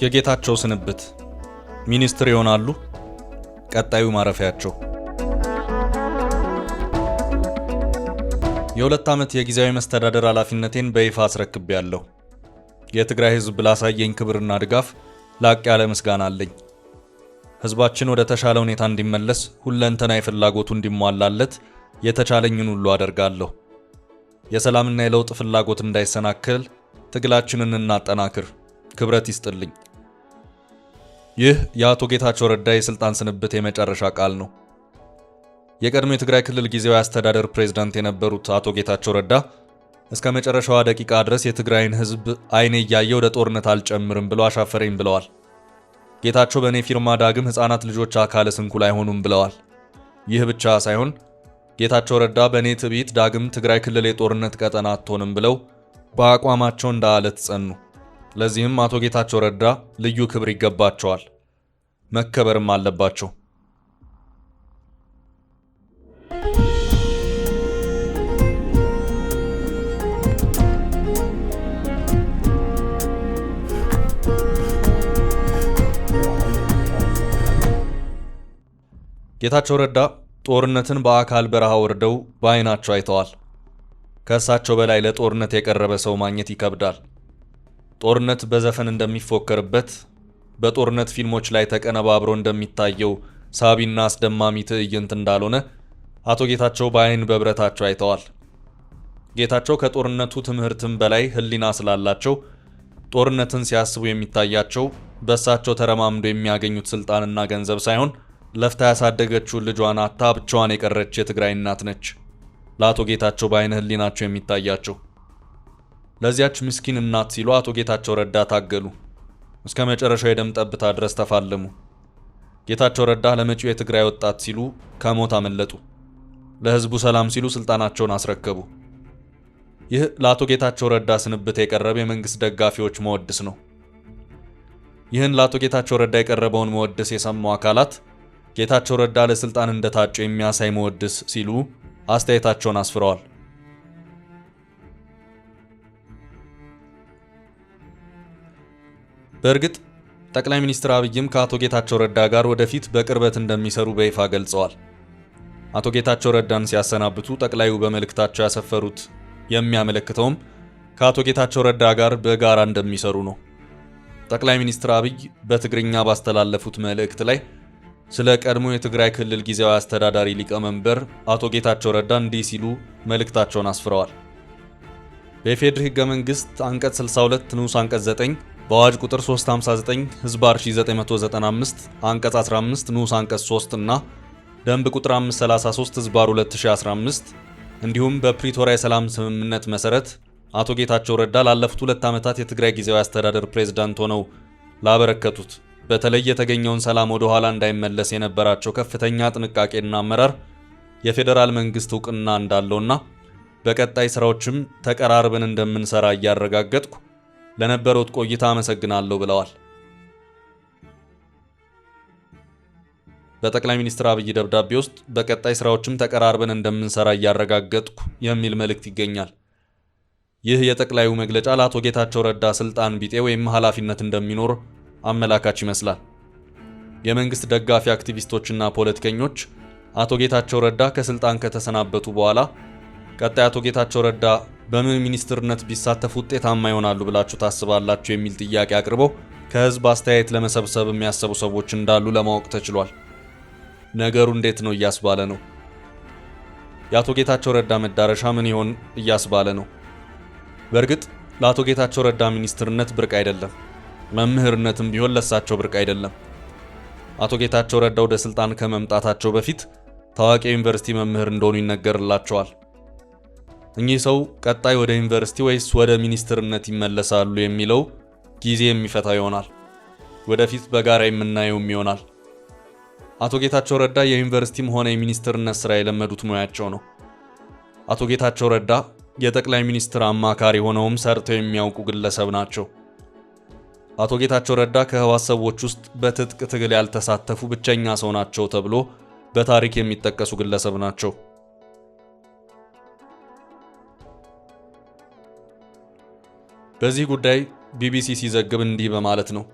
የጌታቸው ስንብት ሚኒስትር ይሆናሉ። ቀጣዩ ማረፊያቸው የሁለት ዓመት የጊዜያዊ መስተዳደር ኃላፊነቴን በይፋ አስረክቤያለሁ። የትግራይ ሕዝብ ላሳየኝ ክብርና ድጋፍ ላቅ ያለ ምስጋና አለኝ። ሕዝባችን ወደ ተሻለ ሁኔታ እንዲመለስ ሁለንተናዊ ፍላጎቱ እንዲሟላለት የተቻለኝን ሁሉ አደርጋለሁ። የሰላምና የለውጥ ፍላጎት እንዳይሰናከል ትግላችንን እናጠናክር። ክብረት ይስጥልኝ። ይህ የአቶ ጌታቸው ረዳ የስልጣን ስንብት የመጨረሻ ቃል ነው። የቀድሞ የትግራይ ክልል ጊዜያዊ አስተዳደር ፕሬዝዳንት የነበሩት አቶ ጌታቸው ረዳ እስከ መጨረሻዋ ደቂቃ ድረስ የትግራይን ሕዝብ አይኔ እያየ ወደ ጦርነት አልጨምርም ብለው አሻፈረኝ ብለዋል። ጌታቸው በእኔ ፊርማ ዳግም ሕፃናት ልጆች አካለ ስንኩል አይሆኑም ብለዋል። ይህ ብቻ ሳይሆን ጌታቸው ረዳ በእኔ ትዕቢት ዳግም ትግራይ ክልል የጦርነት ቀጠና አትሆንም ብለው በአቋማቸው እንደ አለት ጸኑ። ለዚህም አቶ ጌታቸው ረዳ ልዩ ክብር ይገባቸዋል፣ መከበርም አለባቸው። ጌታቸው ረዳ ጦርነትን በአካል በረሃ ወርደው በአይናቸው አይተዋል። ከእሳቸው በላይ ለጦርነት የቀረበ ሰው ማግኘት ይከብዳል። ጦርነት በዘፈን እንደሚፎከርበት፣ በጦርነት ፊልሞች ላይ ተቀነባብሮ እንደሚታየው ሳቢና አስደማሚ ትዕይንት እንዳልሆነ አቶ ጌታቸው በአይን በብረታቸው አይተዋል። ጌታቸው ከጦርነቱ ትምህርትም በላይ ሕሊና ስላላቸው ጦርነትን ሲያስቡ የሚታያቸው በእሳቸው ተረማምዶ የሚያገኙት ስልጣንና ገንዘብ ሳይሆን ለፍታ ያሳደገችውን ልጇን አታ ብቻዋን የቀረች የትግራይ እናት ነች ለአቶ ጌታቸው በአይነ ሕሊናቸው የሚታያቸው። ለዚያች ምስኪን እናት ሲሉ አቶ ጌታቸው ረዳ ታገሉ። እስከ መጨረሻው የደም ጠብታ ድረስ ተፋለሙ። ጌታቸው ረዳ ለመጪው የትግራይ ወጣት ሲሉ ከሞት አመለጡ። ለሕዝቡ ሰላም ሲሉ ስልጣናቸውን አስረከቡ። ይህ ለአቶ ጌታቸው ረዳ ስንብት የቀረበ የመንግስት ደጋፊዎች መወድስ ነው። ይህን ለአቶ ጌታቸው ረዳ የቀረበውን መወድስ የሰሙ አካላት ጌታቸው ረዳ ለስልጣን እንደታጩ የሚያሳይ መወድስ ሲሉ አስተያየታቸውን አስፍረዋል። በእርግጥ ጠቅላይ ሚኒስትር አብይም ከአቶ ጌታቸው ረዳ ጋር ወደፊት በቅርበት እንደሚሰሩ በይፋ ገልጸዋል። አቶ ጌታቸው ረዳን ሲያሰናብቱ ጠቅላዩ በመልእክታቸው ያሰፈሩት የሚያመለክተውም ከአቶ ጌታቸው ረዳ ጋር በጋራ እንደሚሰሩ ነው። ጠቅላይ ሚኒስትር አብይ በትግርኛ ባስተላለፉት መልእክት ላይ ስለ ቀድሞ የትግራይ ክልል ጊዜያዊ አስተዳዳሪ ሊቀመንበር አቶ ጌታቸው ረዳ እንዲህ ሲሉ መልእክታቸውን አስፍረዋል። በኢፌዴሪ ሕገ መንግሥት አንቀጽ 62 ንዑስ አንቀጽ 9 በአዋጅ ቁጥር 359 ህዝባር 1995 አንቀጽ 15 ንዑስ አንቀጽ 3 እና ደንብ ቁጥር 533 ህዝባር 2015 እንዲሁም በፕሪቶሪያ የሰላም ስምምነት መሰረት አቶ ጌታቸው ረዳ ላለፉት 2 ዓመታት የትግራይ ጊዜያዊ አስተዳደር ፕሬዝዳንት ሆነው ላበረከቱት በተለይ የተገኘውን ሰላም ወደ ኋላ እንዳይመለስ የነበራቸው ከፍተኛ ጥንቃቄና አመራር የፌዴራል መንግስት እውቅና እንዳለውና በቀጣይ ስራዎችም ተቀራርበን እንደምንሰራ እያረጋገጥኩ ለነበረውት ቆይታ አመሰግናለሁ ብለዋል። በጠቅላይ ሚኒስትር አብይ ደብዳቤ ውስጥ በቀጣይ ስራዎችም ተቀራርበን እንደምንሰራ እያረጋገጥኩ የሚል መልእክት ይገኛል። ይህ የጠቅላዩ መግለጫ ለአቶ ጌታቸው ረዳ ስልጣን ቢጤ ወይም ኃላፊነት እንደሚኖር አመላካች ይመስላል። የመንግስት ደጋፊ አክቲቪስቶችና ፖለቲከኞች አቶ ጌታቸው ረዳ ከስልጣን ከተሰናበቱ በኋላ ቀጣይ አቶ ጌታቸው ረዳ በምን ሚኒስትርነት ቢሳተፉ ውጤታማ ይሆናሉ ብላችሁ ታስባላችሁ የሚል ጥያቄ አቅርበው ከህዝብ አስተያየት ለመሰብሰብ የሚያሰቡ ሰዎች እንዳሉ ለማወቅ ተችሏል። ነገሩ እንዴት ነው እያስባለ ነው። የአቶ ጌታቸው ረዳ መዳረሻ ምን ይሆን እያስባለ ነው። በእርግጥ ለአቶ ጌታቸው ረዳ ሚኒስትርነት ብርቅ አይደለም። መምህርነትም ቢሆን ለሳቸው ብርቅ አይደለም። አቶ ጌታቸው ረዳ ወደ ስልጣን ከመምጣታቸው በፊት ታዋቂ ዩኒቨርሲቲ መምህር እንደሆኑ ይነገርላቸዋል። እኚህ ሰው ቀጣይ ወደ ዩኒቨርሲቲ ወይስ ወደ ሚኒስትርነት ይመለሳሉ የሚለው ጊዜ የሚፈታ ይሆናል። ወደፊት በጋራ የምናየውም ይሆናል። አቶ ጌታቸው ረዳ የዩኒቨርሲቲም ሆነ የሚኒስትርነት ስራ የለመዱት ሙያቸው ነው። አቶ ጌታቸው ረዳ የጠቅላይ ሚኒስትር አማካሪ ሆነውም ሰርተው የሚያውቁ ግለሰብ ናቸው። አቶ ጌታቸው ረዳ ከህወሓት ሰዎች ውስጥ በትጥቅ ትግል ያልተሳተፉ ብቸኛ ሰው ናቸው ተብሎ በታሪክ የሚጠቀሱ ግለሰብ ናቸው። በዚህ ጉዳይ ቢቢሲ ሲዘግብ እንዲህ በማለት ነው።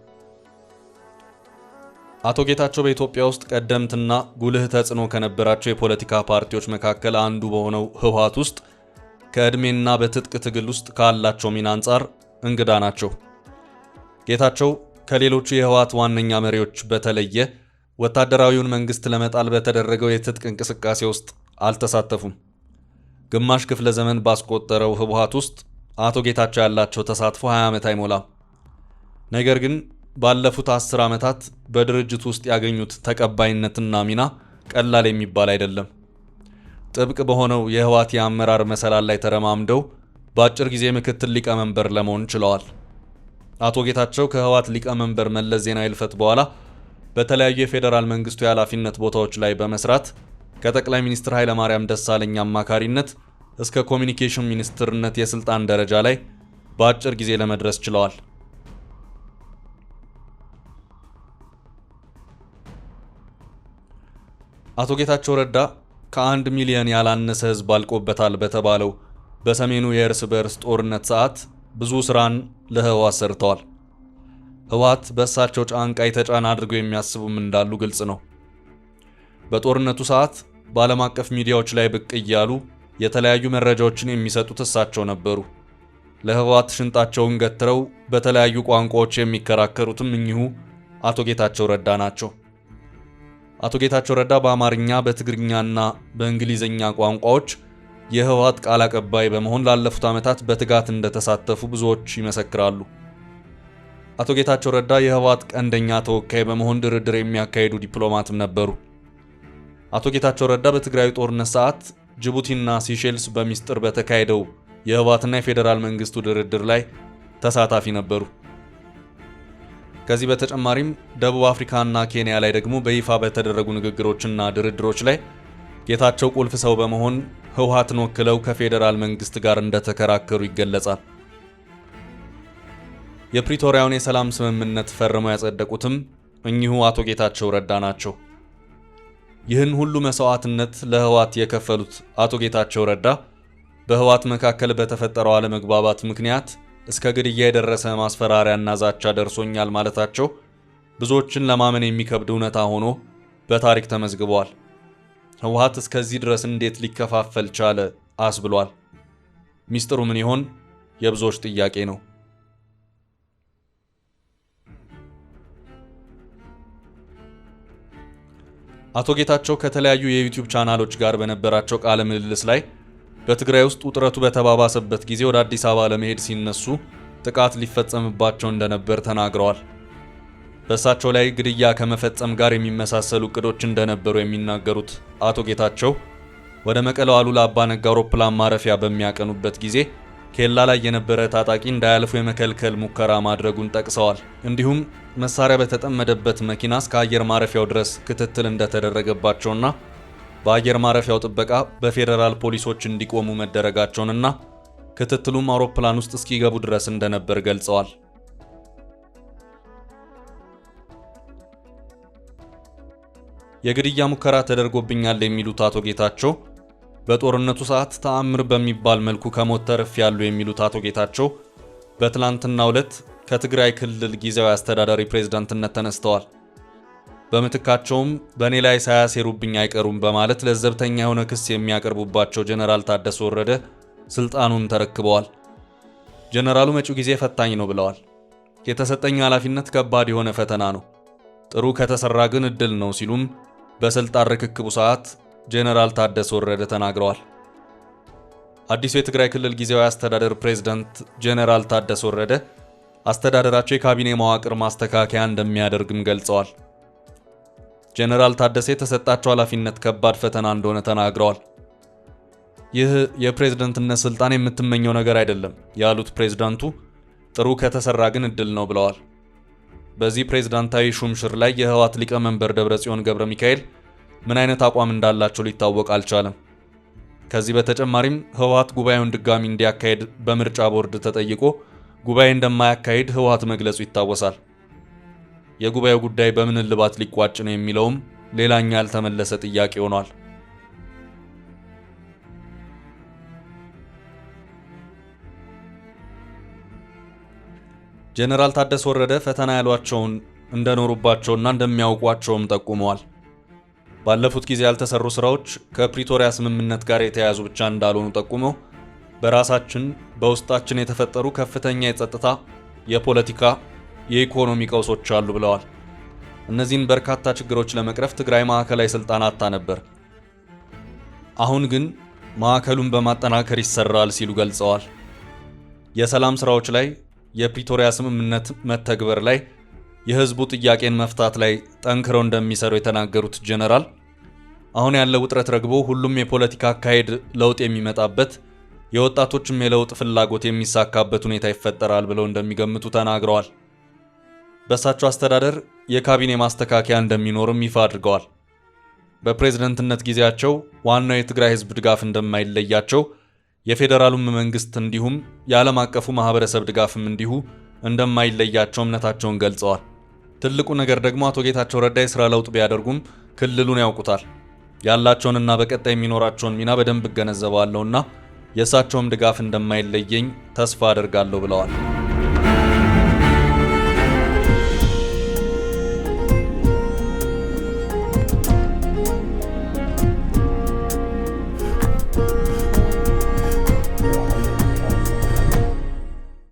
አቶ ጌታቸው በኢትዮጵያ ውስጥ ቀደምትና ጉልህ ተጽዕኖ ከነበራቸው የፖለቲካ ፓርቲዎች መካከል አንዱ በሆነው ህወሓት ውስጥ ከዕድሜና በትጥቅ ትግል ውስጥ ካላቸው ሚና አንጻር እንግዳ ናቸው። ጌታቸው ከሌሎቹ የህወሓት ዋነኛ መሪዎች በተለየ ወታደራዊውን መንግስት ለመጣል በተደረገው የትጥቅ እንቅስቃሴ ውስጥ አልተሳተፉም። ግማሽ ክፍለ ዘመን ባስቆጠረው ህወሓት ውስጥ አቶ ጌታቸው ያላቸው ተሳትፎ 20 ዓመት አይሞላም። ነገር ግን ባለፉት 10 ዓመታት በድርጅቱ ውስጥ ያገኙት ተቀባይነትና ሚና ቀላል የሚባል አይደለም። ጥብቅ በሆነው የህወሓት የአመራር መሰላል ላይ ተረማምደው በአጭር ጊዜ ምክትል ሊቀመንበር ለመሆን ችለዋል። አቶ ጌታቸው ከህወሓት ሊቀመንበር መለስ ዜናዊ ህልፈት በኋላ በተለያዩ የፌዴራል መንግስቱ የኃላፊነት ቦታዎች ላይ በመስራት ከጠቅላይ ሚኒስትር ኃይለማርያም ደሳለኝ አማካሪነት እስከ ኮሚኒኬሽን ሚኒስትርነት የስልጣን ደረጃ ላይ በአጭር ጊዜ ለመድረስ ችለዋል። አቶ ጌታቸው ረዳ ከ1 ሚሊዮን ያላነሰ ህዝብ አልቆበታል በተባለው በሰሜኑ የእርስ በርስ ጦርነት ሰዓት ብዙ ስራን ለህወሓት ሰርተዋል። ህወሓት በእሳቸው ጫንቃ የተጫነ አድርገው የሚያስቡም እንዳሉ ግልጽ ነው። በጦርነቱ ሰዓት በዓለም አቀፍ ሚዲያዎች ላይ ብቅ እያሉ የተለያዩ መረጃዎችን የሚሰጡት እሳቸው ነበሩ። ለህወሓት ሽንጣቸውን ገትረው በተለያዩ ቋንቋዎች የሚከራከሩትም እኚሁ አቶ ጌታቸው ረዳ ናቸው። አቶ ጌታቸው ረዳ በአማርኛ በትግርኛና በእንግሊዝኛ ቋንቋዎች የህወሓት ቃል አቀባይ በመሆን ላለፉት ዓመታት በትጋት እንደተሳተፉ ብዙዎች ይመሰክራሉ። አቶ ጌታቸው ረዳ የህወሓት ቀንደኛ ተወካይ በመሆን ድርድር የሚያካሂዱ ዲፕሎማትም ነበሩ። አቶ ጌታቸው ረዳ በትግራይ ጦርነት ሰዓት ጅቡቲና ሲሼልስ በሚስጥር በተካሄደው የህወሓትና የፌዴራል መንግስቱ ድርድር ላይ ተሳታፊ ነበሩ። ከዚህ በተጨማሪም ደቡብ አፍሪካና ኬንያ ላይ ደግሞ በይፋ በተደረጉ ንግግሮችና ድርድሮች ላይ ጌታቸው ቁልፍ ሰው በመሆን ህወሓትን ወክለው ከፌዴራል መንግስት ጋር እንደተከራከሩ ይገለጻል። የፕሪቶሪያውን የሰላም ስምምነት ፈርመው ያጸደቁትም እኚሁ አቶ ጌታቸው ረዳ ናቸው። ይህን ሁሉ መስዋዕትነት ለህወሓት የከፈሉት አቶ ጌታቸው ረዳ በህወሓት መካከል በተፈጠረው አለመግባባት ምክንያት እስከ ግድያ የደረሰ ማስፈራሪያና ዛቻ ደርሶኛል ማለታቸው ብዙዎችን ለማመን የሚከብድ እውነታ ሆኖ በታሪክ ተመዝግቧል። ህወሓት እስከዚህ ድረስ እንዴት ሊከፋፈል ቻለ አስብሏል። ሚስጥሩ ምን ይሆን? የብዙዎች ጥያቄ ነው። አቶ ጌታቸው ከተለያዩ የዩቲዩብ ቻናሎች ጋር በነበራቸው ቃለ ምልልስ ላይ በትግራይ ውስጥ ውጥረቱ በተባባሰበት ጊዜ ወደ አዲስ አበባ ለመሄድ ሲነሱ ጥቃት ሊፈጸምባቸው እንደነበር ተናግረዋል። በእሳቸው ላይ ግድያ ከመፈጸም ጋር የሚመሳሰሉ እቅዶች እንደነበሩ የሚናገሩት አቶ ጌታቸው ወደ መቀለው አሉላ አባ ነጋ አውሮፕላን ማረፊያ በሚያቀኑበት ጊዜ ኬላ ላይ የነበረ ታጣቂ እንዳያልፉ የመከልከል ሙከራ ማድረጉን ጠቅሰዋል። እንዲሁም መሳሪያ በተጠመደበት መኪና እስከ አየር ማረፊያው ድረስ ክትትል እንደተደረገባቸውና በአየር ማረፊያው ጥበቃ በፌዴራል ፖሊሶች እንዲቆሙ መደረጋቸውንና ክትትሉም አውሮፕላን ውስጥ እስኪገቡ ድረስ እንደነበር ገልጸዋል። የግድያ ሙከራ ተደርጎብኛል የሚሉት አቶ ጌታቸው በጦርነቱ ሰዓት ተአምር በሚባል መልኩ ከሞት ተርፌያለሁ የሚሉት አቶ ጌታቸው በትላንትናው ዕለት ከትግራይ ክልል ጊዜያዊ አስተዳዳሪ ፕሬዝዳንትነት ተነስተዋል። በምትካቸውም በእኔ ላይ ሳያሴሩብኝ አይቀሩም በማለት ለዘብተኛ የሆነ ክስ የሚያቀርቡባቸው ጀነራል ታደሰ ወረደ ስልጣኑን ተረክበዋል። ጀነራሉ መጪው ጊዜ ፈታኝ ነው ብለዋል። የተሰጠኝ ኃላፊነት ከባድ የሆነ ፈተና ነው፣ ጥሩ ከተሰራ ግን እድል ነው ሲሉም በስልጣን ርክክቡ ሰዓት ጀነራል ታደሰ ወረደ ተናግረዋል። አዲሱ የትግራይ ክልል ጊዜያዊ አስተዳደር ፕሬዝዳንት ጀነራል ታደሰ ወረደ አስተዳደራቸው የካቢኔ መዋቅር ማስተካከያ እንደሚያደርግም ገልጸዋል። ጀነራል ታደሰ የተሰጣቸው ኃላፊነት ከባድ ፈተና እንደሆነ ተናግረዋል። ይህ የፕሬዝዳንትነት ስልጣን የምትመኘው ነገር አይደለም ያሉት ፕሬዝዳንቱ ጥሩ ከተሰራ ግን እድል ነው ብለዋል። በዚህ ፕሬዝዳንታዊ ሹምሽር ላይ የህወሓት ሊቀመንበር ደብረጽዮን ገብረ ሚካኤል ምን አይነት አቋም እንዳላቸው ሊታወቅ አልቻለም። ከዚህ በተጨማሪም ህወሓት ጉባኤውን ድጋሚ እንዲያካሄድ በምርጫ ቦርድ ተጠይቆ ጉባኤ እንደማያካሄድ ህወሓት መግለጹ ይታወሳል። የጉባኤው ጉዳይ በምን እልባት ሊቋጭ ነው የሚለውም ሌላኛ ያልተመለሰ ጥያቄ ሆኗል። ጀነራል ታደሰ ወረደ ፈተና ያሏቸውን እንደኖሩባቸውና እንደሚያውቋቸውም ጠቁመዋል። ባለፉት ጊዜ ያልተሰሩ ስራዎች ከፕሪቶሪያ ስምምነት ጋር የተያያዙ ብቻ እንዳልሆኑ ጠቁመው በራሳችን በውስጣችን የተፈጠሩ ከፍተኛ የጸጥታ፣ የፖለቲካ፣ የኢኮኖሚ ቀውሶች አሉ ብለዋል። እነዚህን በርካታ ችግሮች ለመቅረፍ ትግራይ ማዕከላዊ ስልጣን አጥታ ነበር። አሁን ግን ማዕከሉን በማጠናከር ይሰራል ሲሉ ገልጸዋል። የሰላም ስራዎች ላይ፣ የፕሪቶሪያ ስምምነት መተግበር ላይ፣ የህዝቡ ጥያቄን መፍታት ላይ ጠንክረው እንደሚሰሩ የተናገሩት ጀነራል አሁን ያለው ውጥረት ረግቦ ሁሉም የፖለቲካ አካሄድ ለውጥ የሚመጣበት የወጣቶችም የለውጥ ፍላጎት የሚሳካበት ሁኔታ ይፈጠራል ብለው እንደሚገምቱ ተናግረዋል። በእሳቸው አስተዳደር የካቢኔ ማስተካከያ እንደሚኖርም ይፋ አድርገዋል። በፕሬዝደንትነት ጊዜያቸው ዋናው የትግራይ ህዝብ ድጋፍ እንደማይለያቸው፣ የፌዴራሉም መንግስት እንዲሁም የዓለም አቀፉ ማህበረሰብ ድጋፍም እንዲሁ እንደማይለያቸው እምነታቸውን ገልጸዋል። ትልቁ ነገር ደግሞ አቶ ጌታቸው ረዳ የሥራ ለውጥ ቢያደርጉም ክልሉን ያውቁታል። ያላቸውንና በቀጣይ የሚኖራቸውን ሚና በደንብ እገነዘባለሁና የእሳቸውም ድጋፍ እንደማይለየኝ ተስፋ አደርጋለሁ ብለዋል።